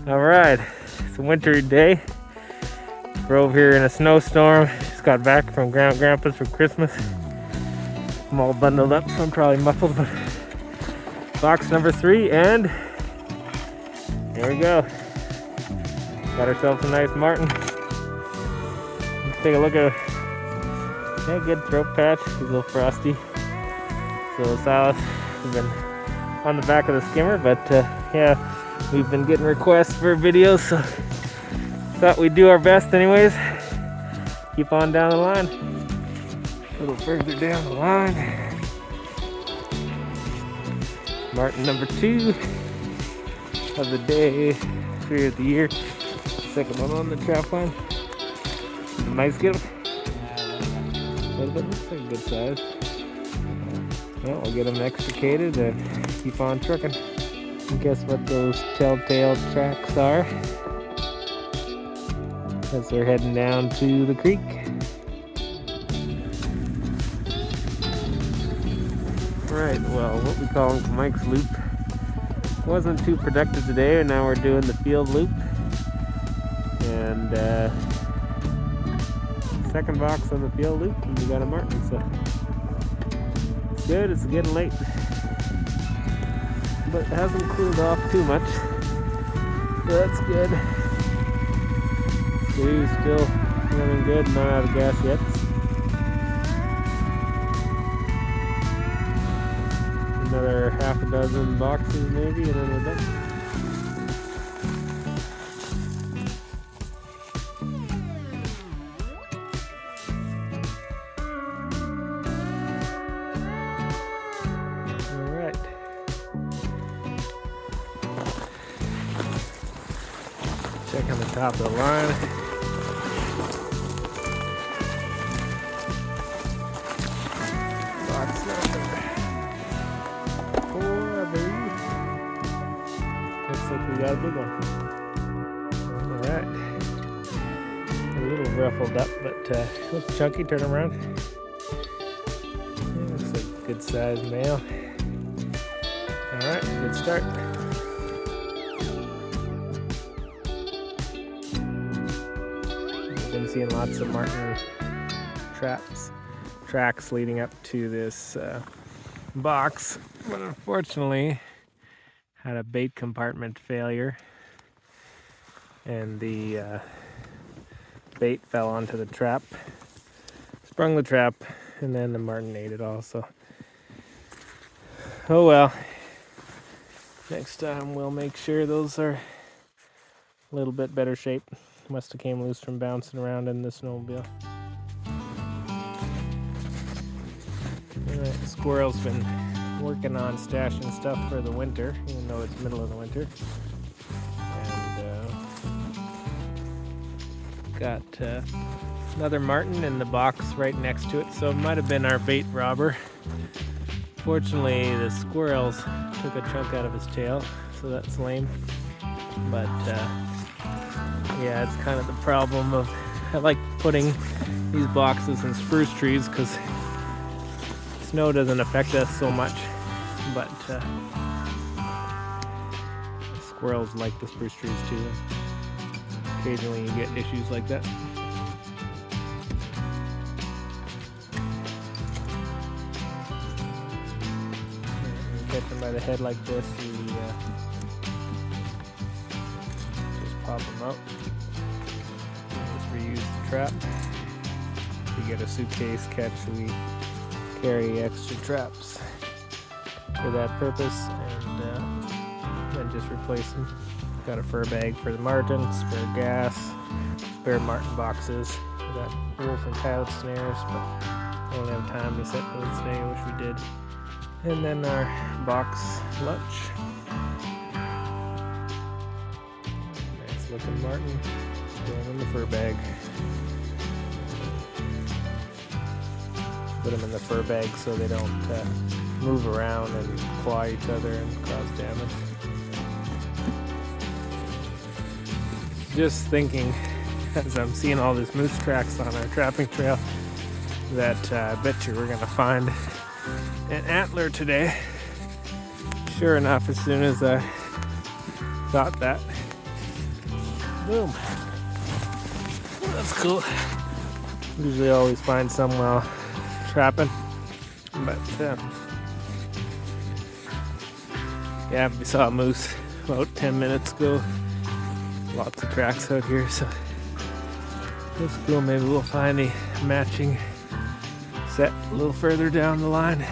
All right, it's a wintry day. Drove here in a snowstorm. Just got back from Grandpa's for Christmas. I'm all bundled up, so I'm probably muffled, but box number 3, and there we go. Got ourselves a nice Marten. Let's take a look at a good throat patch. He's a little frosty. So Silas has been on the back of the skimmer, but yeah, we've been getting requests for videos, so thought we'd do our best anyways. Keep on down the line. A little further down the line. Marten number 2 of the day, 3 of the year. Second one on the trap line. The mice get him. A little bit, looks like a good size. Well, we'll get them extricated and keep on trucking. And guess what those telltale tracks are? As they're heading down to the creek. Right, well, what we call Mike's Loop wasn't too productive today, and now we're doing the field loop. And second box on the field loop, and we got a Marten, so it's good. It's getting late, but it hasn't cooled off too much, so that's good. Steve's still running good, not out of gas yet. Another half a dozen boxes maybe, and then we're done. Alright. Check on the top of the line. Box number 4, I believe. Looks like we got a big one. Alright. A little ruffled up, but looks chunky. Turn around. Yeah, looks like a good sized male. Alright, good start. I've been seeing lots of Marten tracks leading up to this box, but unfortunately had a bait compartment failure, and the bait fell onto the trap, sprung the trap, and then the Marten ate it all. So oh well, next time we'll make sure those are a little bit better shape. Must have came loose from bouncing around in the snowmobile. Alright, the squirrel's been working on stashing stuff for the winter, even though it's middle of the winter. And got another Marten in the box right next to it, so it might have been our bait robber. Fortunately, the squirrels took a chunk out of his tail, so that's lame. But yeah, it's kind of the problem of, I like putting these boxes in spruce trees because snow doesn't affect us so much, but squirrels like the spruce trees too. Occasionally you get issues like that. You catch them by the head like this, you just pop them out. Just reuse the trap. If you get a suitcase catch, we carry extra traps for that purpose, and then just replace them. Got a fur bag for the Marten, spare gas, spare Marten boxes. We got wolf and coyote snares, but I don't have time to set those today. I wish we did. And then our box lunch. Nice looking Marten going in the fur bag. Put them in the fur bag so they don't move around and claw each other and cause damage. Just thinking, as I'm seeing all these moose tracks on our trapping trail, that I bet you we're going to find an antler today. Sure enough, as soon as I Got that. Boom. That's cool. Usually always find some while trapping. But yeah, we saw a moose about 10 minutes ago. Lots of tracks out here, so that's cool. Maybe we'll find a matching set a little further down the line.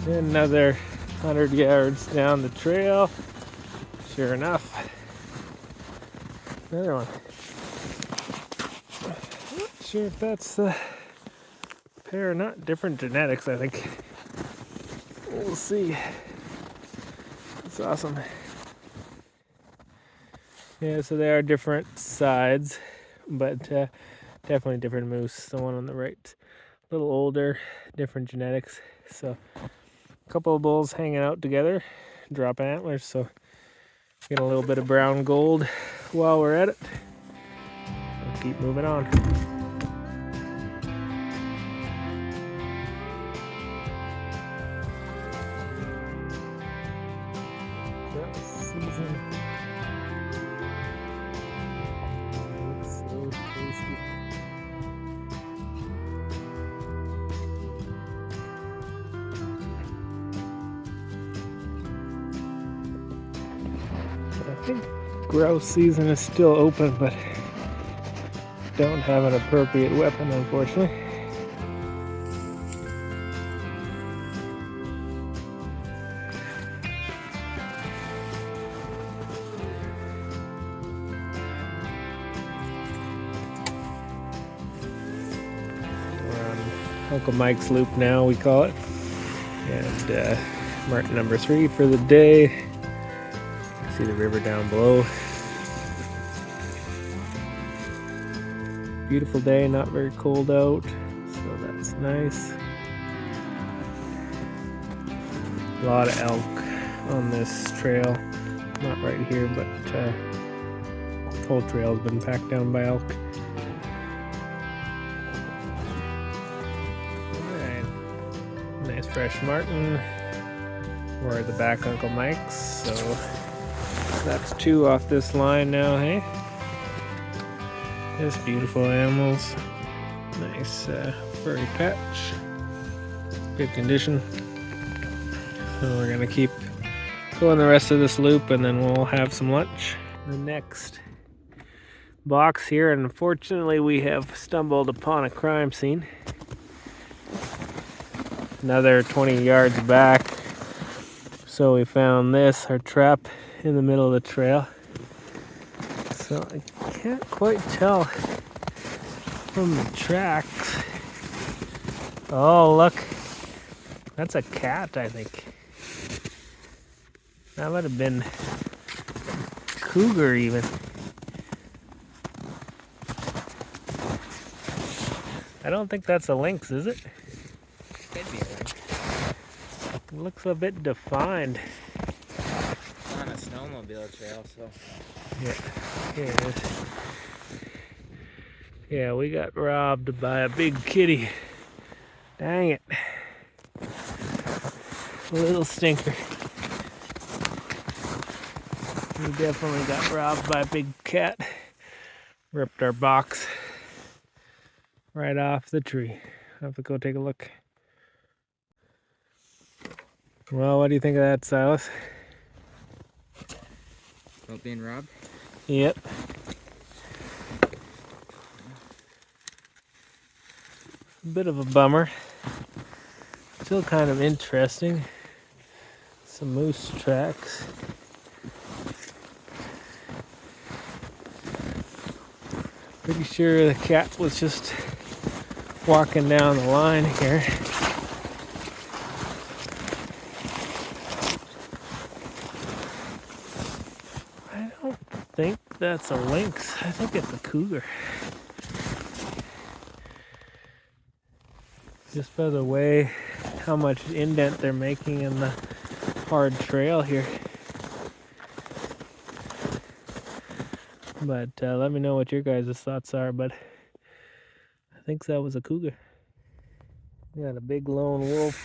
And another 100 yards down the trail. Sure enough, another one. Not sure if that's the pair or not. Different genetics, I think. We'll see. That's awesome. Yeah, so they are different sides, but definitely different moose. The one on the right, a little older, different genetics. So a couple of bulls hanging out together, dropping antlers. So get a little bit of brown gold while we're at it. We'll keep moving on. Season. Looks so tasty. I think grouse season is still open, but don't have an appropriate weapon, unfortunately. We're on Uncle Mike's loop now, we call it. And Marten number 3 for the day. See the river down below. Beautiful day, not very cold out, so that's nice. A lot of elk on this trail. Not right here, but the whole trail's been packed down by elk. Alright, nice fresh marten. We're at the back Uncle Mike's, so that's 2 off this line now, hey? Just beautiful animals. Nice furry patch. Good condition. So we're gonna keep going the rest of this loop and then we'll have some lunch. The next box here, and unfortunately we have stumbled upon a crime scene. Another 20 yards back. So we found this, our trap in the middle of the trail. So I can't quite tell from the tracks. Oh, look. That's a cat, I think. That would have been cougar even. I don't think that's a lynx, is it? Could be a lynx. It looks a bit defined. It's on a snowmobile trail, so. Yeah, here it is. Yeah, we got robbed by a big kitty. Dang it. A little stinker. We definitely got robbed by a big cat. Ripped our box right off the tree. I'll have to go take a look. Well, what do you think of that, Silas? About being robbed? Yep. A bit of a bummer. Still kind of interesting. Some moose tracks. Pretty sure the cat was just walking down the line here. I don't think that's a lynx. I think it's a cougar. Just by the way, how much indent they're making in the hard trail here. But let me know what your guys' thoughts are, but I think that was a cougar. Got a big lone wolf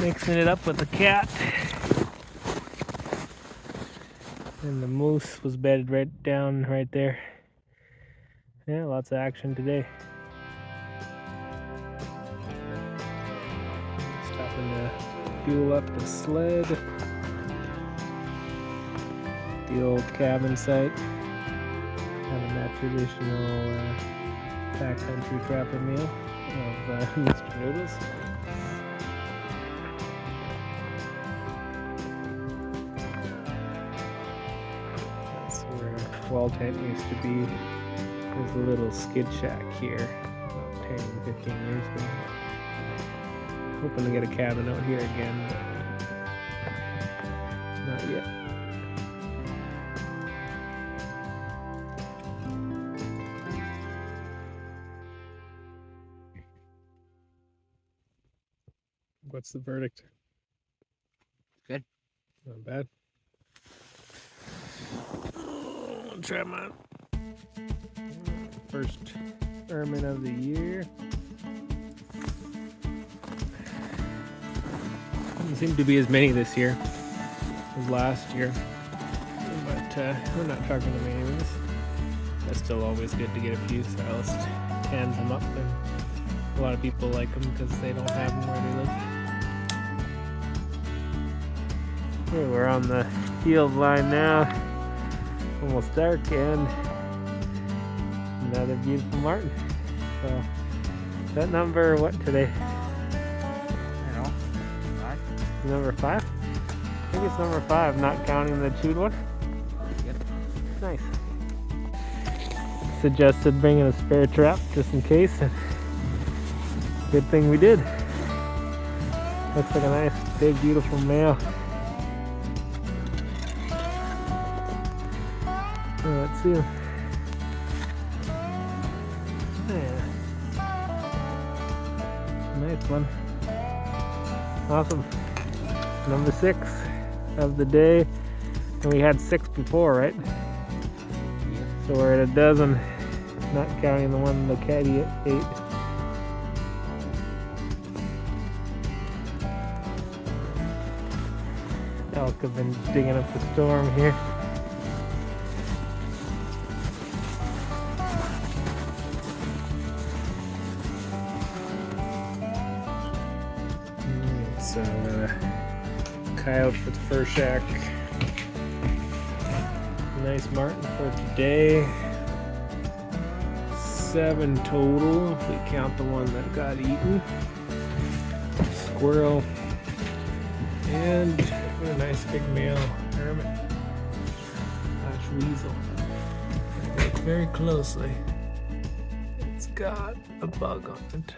mixing it up with a cat. And the moose was bedded right down right there. Yeah, lots of action today. Stopping to fuel up the sled. The old cabin site. Having that traditional backcountry trapper meal of Mr. Noodles. That's where wall tent used to be. There's a little skid shack here about 10, 15 years ago. Hoping to get a cabin out here again, but not yet. What's the verdict? Good. Not bad. I'll try my first ermine of the year. Doesn't seem to be as many this year as last year, but we're not talking to many of us. That's still always good to get a few. Silas tans them up, and a lot of people like them because they don't have them where they live. Okay, we're on the field line now. Almost dark, and another beautiful Marten. So, that number what today? I don't know. 5? Number 5? I think it's number 5, not counting the chewed one. Yep. Nice. Suggested bringing a spare trap just in case. Good thing we did. Looks like a nice, big, beautiful male. Let's see him. Yeah. Nice one. Awesome. Number 6 of the day. And we had 6 before, right? Yep. So we're at a dozen, not counting the one the caddy ate. Elk have been digging up the storm here. So I'm gonna coyote for the first shack. Nice Marten for today. 7 total if we count the one that got eaten. Squirrel. And a nice big male ermine. Weasel. Look very closely. It's got a bug on it.